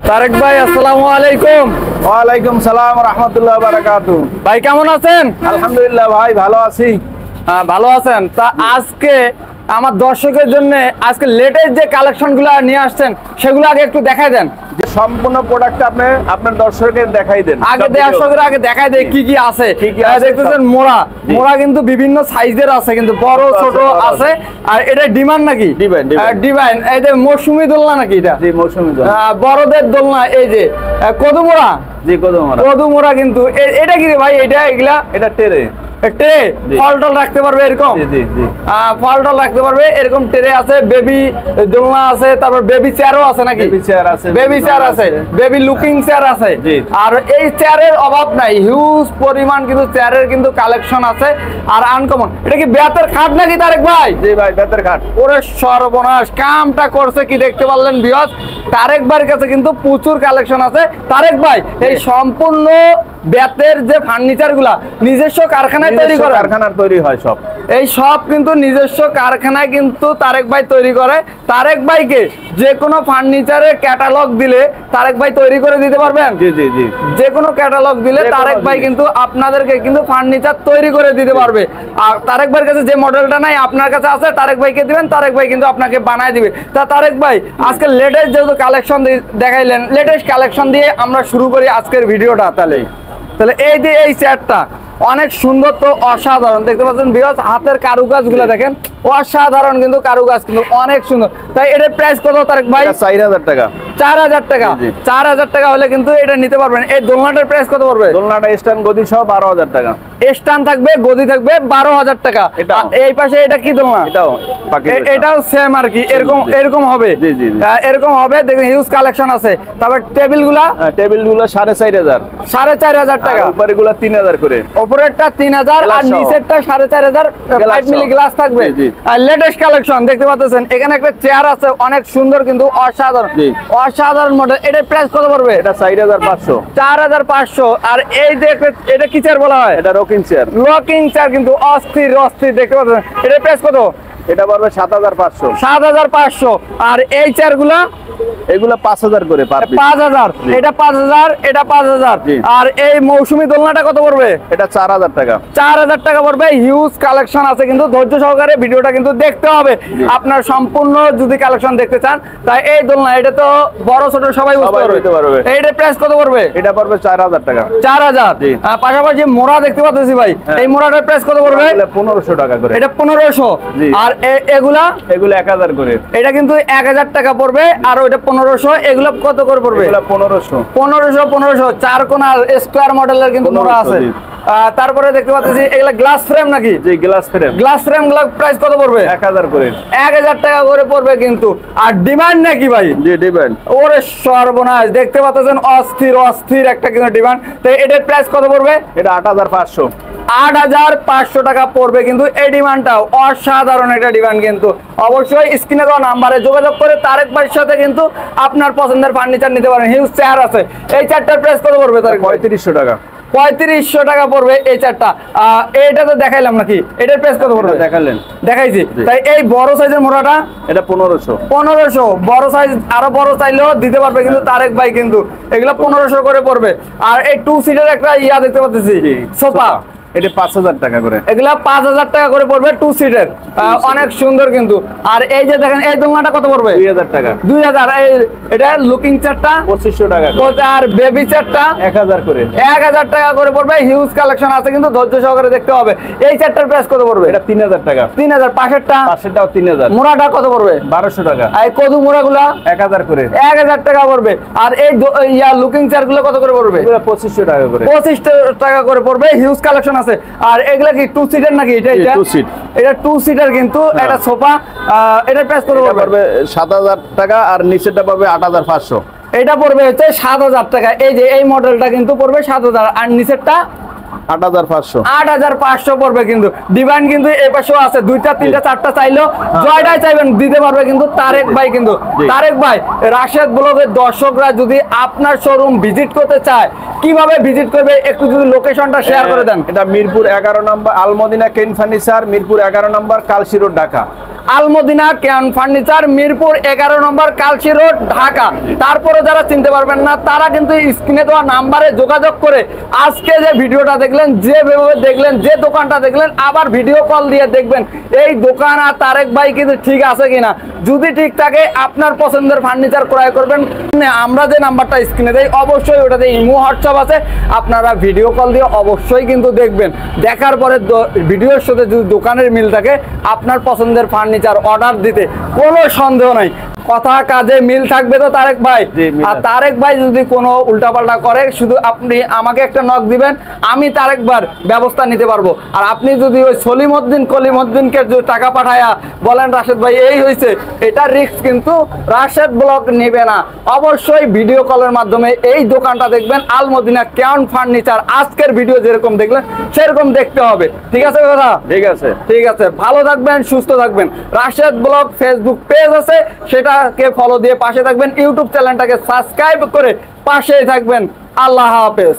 তারেক ভাই আসসালামু আলাইকুম। ওয়ালাইকুম সালাম রাহমাতুল্লাহ বারাকাতুহু। ভাই কেমন আছেন? আলহামদুলিল্লাহ ভাই ভালো আছি। ভালো আছেন? তা আজকে আমার দর্শকের জন্য আজকে লেটেস্ট যে কালেকশন গুলো নিয়ে আসছেন সেগুলো আগে একটু দেখাই দেন। যে সম্পূর্ণ প্রোডাক্ট আপনি আপনার দর্শকের দেখাই দেন। আগে দর্শকের আগে দেখাই দেয় কি কি আছে। দেখতেছেন মোড়া কিন্তু বিভিন্ন সাইজের আছে, কিন্তু বড় ছোট আছে। আর এটা ডিমান্ড নাকি? ডিভাইন। এই যে মৌসুমী দোলনা নাকি? এটা জি মৌসুমী দোলনা, বড়দের দোলনা। এই যে কদু মোড়া। জি কদু মোড়া কিন্তু এটা কি রে ভাই? এটা টেরে ফল টল রাখতে পারবে এরকম। ফল টল রাখতে পারবে এরকম ট্রে আছে। বেবি দোলনা আছে, তারপর বেবি চেয়ারও আছে নাকি? বেবি চেয়ার আছে, বেবি লুকিং চেয়ার আছে। আর এই চেয়ারের অভাব নাই, হিউজ পরিমাণ কিন্তু চেয়ারের কিন্তু কালেকশন আছে। আর আনকমন, এটা কি বেতের খাট নাকি তারেক ভাই? জি ভাই বেতের খাট। ওরে সর্বনাশ, কামটা করছে কি দেখতে পারলেন ভিউয়ার্স? তারেক ভাইয়ের কাছে কিন্তু প্রচুর কালেকশন আছে। তারেক ভাই এই সম্পূর্ণ বেতের যে ফার্নিচার গুলা নিজস্ব কারখানায় তৈরি করে? কারখানার তৈরি হয় সব। এই সব কিন্তু নিজস্ব কারখানায় কিন্তু তারেক ভাই তৈরি করে। তারেক ভাইকে যে কোনো ফার্নিচারের ক্যাটালগ দিলে তারেক ভাই তৈরি করে দিতে পারবেন? জি জি জি। যে কোনো ক্যাটালগ দিলে তারেক ভাই কিন্তু আপনাদেরকে কিন্তু ফার্নিচার তৈরি করে দিতে পারবে। আর তারেক ভাইয়ের কাছে যে মডেলটা নাই আপনার কাছে আছে, তারেক ভাইকে দিবেন, তারেক ভাই কিন্তু আপনাকে বানায় দিবে। তা তারেক ভাই আজকে লেটেস্ট যেহেতু কালেকশন দেখাইলেন, লেটেস্ট কালেকশন দিয়ে আমরা শুরু করি আজকের ভিডিওটা। তাহলে এই যে এই চেয়ারটা অনেক সুন্দর, তো অসাধারণ। দেখতে পাচ্ছেন ভিউয়ার্স, হাতের কারুকাজ গুলো দেখেন, অসাধারণ কিন্তু কারুকাজ কিন্তু অনেক সুন্দর। তাই এটার প্রাইস কত তারেক ভাই? 4000 টাকা। 4000 টাকা। 4000 টাকা হলে কিন্তু এটা নিতে পারবেন। এই দোলনাটার প্রাইস কত পড়বে? দোলনাটা স্ট্যান্ড গদি সহ 12000 টাকা। স্ট্যান্ড থাকবে, গদি থাকবে, 12000 টাকা। এই পাশে এটা কি দোলনা? এটাও সেম আর কি, এরকম হবে। এরকম হবে, দেখেন হিউজ কালেকশন আছে। তারপর টেবিলগুলো 4500। 4500 টাকা। উপরেগুলো 3000 করে। উপরেরটা 3000 আর নিচেরটা 4500। 5 মিলি গ্লাস থাকবে। আর লেটেস্ট কালেকশন দেখতে পাচ্ছেন, এখানে একটা চেয়ার আছে অনেক সুন্দর কিন্তু অসাধারণ মডেল। এটার প্রাইস কত পড়বে? এটা 4500। 4500। আর এই যে এটা কি চেয়ার বলা হয়? এটা রকিং চেয়ার। রকিং চেয়ার কিন্তু অস্থির দেখতে পাচ্ছেন। এটার প্রাইস কত? এটা পড়বে 7500। 7500। আর এই চেয়ারগুলা? এগুলা 5000 করে পার পিস। 5000। এটা 5000, এটা 5000। আর এই মৌসুমী দোলনাটা কত পড়বে? এটা 4000 টাকা। 4000 টাকা পড়বে। হিউজ কালেকশন আছে, কিন্তু ধৈর্য সহকারে ভিডিওটা কিন্তু দেখতে হবে আপনার সম্পূর্ণ যদি কালেকশন দেখতে চান। তাই এই দোলনা, এটা তো বড় ছোট সবাই বুঝতে পারবে। এইটার প্রাইস কত পড়বে? এটা পড়বে 4000 টাকা। 4000। পাশাপাশি মোড়া দেখতে পাচ্ছি ভাই, এই মোড়াটার প্রাইস কত পড়বে? 1500 টাকা করে। এটা 1500। আর এগুলা 1000 করে। এটা কিন্তু 1000 টাকা পড়বে। আর ওইটা 1500। এগুলো কত করে পড়বে? 1500। 4 কোণার স্কয়ার মডেলের কিন্তু মোড়া আছে। তারপরে দেখতে পাচ্ছি এগুলা গ্লাস ফ্রেম নাকি? জি গ্লাস ফ্রেম। গ্লাস ফ্রেম গুলো প্রাইস কত পড়বে? 1000 করে। 1000 টাকা করে পড়বে কিন্তু। আর ডিমান্ড নাকি ভাই? জি ডিমান্ড। ওরে সর্বনাশ, দেখতে পাচ্ছেন অস্থির একটা কিন্তু ডিমান্ড। তো এটার প্রাইস কত পড়বে? এটা 8500। 8500 টাকা পড়বে কিন্তু। এই ডিমান্ডটাও অসাধারণ একটা ডিমান্ড কিন্তু। অবশ্যই স্ক্রিনে দেওয়া নাম্বারে যোগাযোগ করে তারেক ভাইয়ের সাথে কিন্তু আপনার পছন্দের ফার্নিচার নিতে পারেন। হিউজ চেয়ার আছে। এই চেয়ারটার প্রাইস কত পড়বে তারেক? 3500 টাকা। 3500 টাকা পড়বে এই চারটা। এটা তো দেখাইলাম নাকি? এটার প্রাইস কত পড়বে? দেখাইছি। তাই এই বড় সাইজের মোড়াটা? এটা 1500। 1500। বড় সাইজ আরো বড় চাইলেও দিতে পারবে কিন্তু তারেক ভাই কিন্তু। এগুলো 1500 করে পড়বে। আর এই 2 সিটের একটা দেখতে পাচ্ছি সোফা, এটা 5000 টাকা করে। এগুলা 5000 টাকা করে পড়বে 2 সিটের। অনেক সুন্দর কিন্তু। আর এই যে দেখেন এই দোলনাটা কত পড়বে? 2000 টাকা। 2000। এটা লুকিং চেয়ারটা 2500 টাকা। আর বেবি চেয়ারটা 1000 করে। 1000 টাকা করে পড়বে। হিউজ কালেকশন আছে কিন্তু, ধৈর্য সহকারে দেখতে হবে। এই চেয়ারটার প্রাইস কত পড়বে? এটা 3000 টাকা। 3000। পাশেরটাও 3000। মোড়াটা কত পড়বে? 1200 টাকা। এই কদু মোড়াগুলা 1000 করে। 1000 টাকা পড়বে। আর এই লুকিং চেয়ার গুলো কত করে পড়বে? এগুলো 2500 টাকা করে। 2500 টাকা করে পড়বে। হিউজ কালেকশন আছে। আর এগুলা কি 2 সিটার নাকি? এটা 2 সিট। এটা 2 সিটার কিন্তু। এটা সোফা। এটার প্রাইস কত পড়বে? 7000 টাকা। আর নিচেরটা পড়বে 8500। এটা পড়বে হচ্ছে 7000 টাকা। এই যে এই মডেলটা কিন্তু পড়বে 7000। আর নিচেরটা 8500। 8500 পড়বে কিন্তু। ডিমান্ড কিন্তু এই পাশেও আছে, 2টা 3টা 4টা চাইলেও জয়টাই চাইবেন দিতে পারবে কিন্তু তারেক ভাই কিন্তু। তারেক ভাই, রাশেদ ব্লগের দর্শকরা যদি আপনার শোরুম ভিজিট করতে চায় কিভাবে ভিজিট করবে একটু যদি লোকেশনটা শেয়ার করে দেন। এটা মিরপুর 11 নম্বর আলমদিনা কেন ফার্নিচার, মিরপুর 11 নম্বর, কালশি রোড, ঢাকা। আলমদিনা কেয়ান ফার্নিচার, মিরপুর 11 নম্বর, কালচি রোড, ঢাকা। তারপরে যারা চিনতে পারবেন না তারা কিন্তু স্ক্রিনে দেওয়া নাম্বারে যোগাযোগ করে আজকে যে ভিডিওটা দেখলেন, যেভাবে দেখলেন, যে দোকানটা দেখলেন, আবার ভিডিও কল দিয়ে দেখবেন এই দোকান আর তারেক ভাই কিন্তু ঠিক আছে কিনা। যদি ঠিক থাকে আপনার পছন্দের ফার্নিচার ক্রয় করবেন। আমরা যে নাম্বারটা স্ক্রিনে দেই অবশ্যই ওটাতে ইমো হোয়াটসঅ্যাপ আছে, আপনারা ভিডিও কল দিয়ে অবশ্যই কিন্তু দেখবেন। দেখার পরে ভিডিওর সাথে যদি দোকানের মিল থাকে আপনার পছন্দের ফার্নিচার অর্ডার দিতে কোনো সন্দেহ নাই, কথা কাজে মিল থাকবে তো তারেক ভাই। জি, মিল আর আছে। তারেক ভাই যদি কোনো উল্টাপাল্টা করে শুধু আপনি আমাকে একটা নক দিবেন, আমি তারেক ভাইয়ের ব্যবস্থা নিতে পারবো। আর আপনি যদি ওই কলিমউদ্দিনকে যদি টাকা পাঠায়া বলেন রাশেদ ভাই এই হয়েছে, এটা রিস্ক কিন্তু রাশেদ ব্লগ নেবে না। অবশ্যই ভিডিও কলের মাধ্যমে এই দোকানটা দেখবেন, আলমদিনা কেয়ান ফার্নিচার। আজকের ভিডিও যেরকম দেখলেন সেরকম দেখতে হবে, ঠিক আছে কথা? ঠিক আছে। ঠিক আছে, ভালো থাকবেন, সুস্থ থাকবেন। রাশেদ ব্লগ ফেসবুক পেজ আছে, সেটাকে ফলো দিয়ে পাশে থাকবেন। ইউটিউব চ্যানেলটাকে সাবস্ক্রাইব করে পাশেই থাকবেন। আল্লাহ হাফেজ।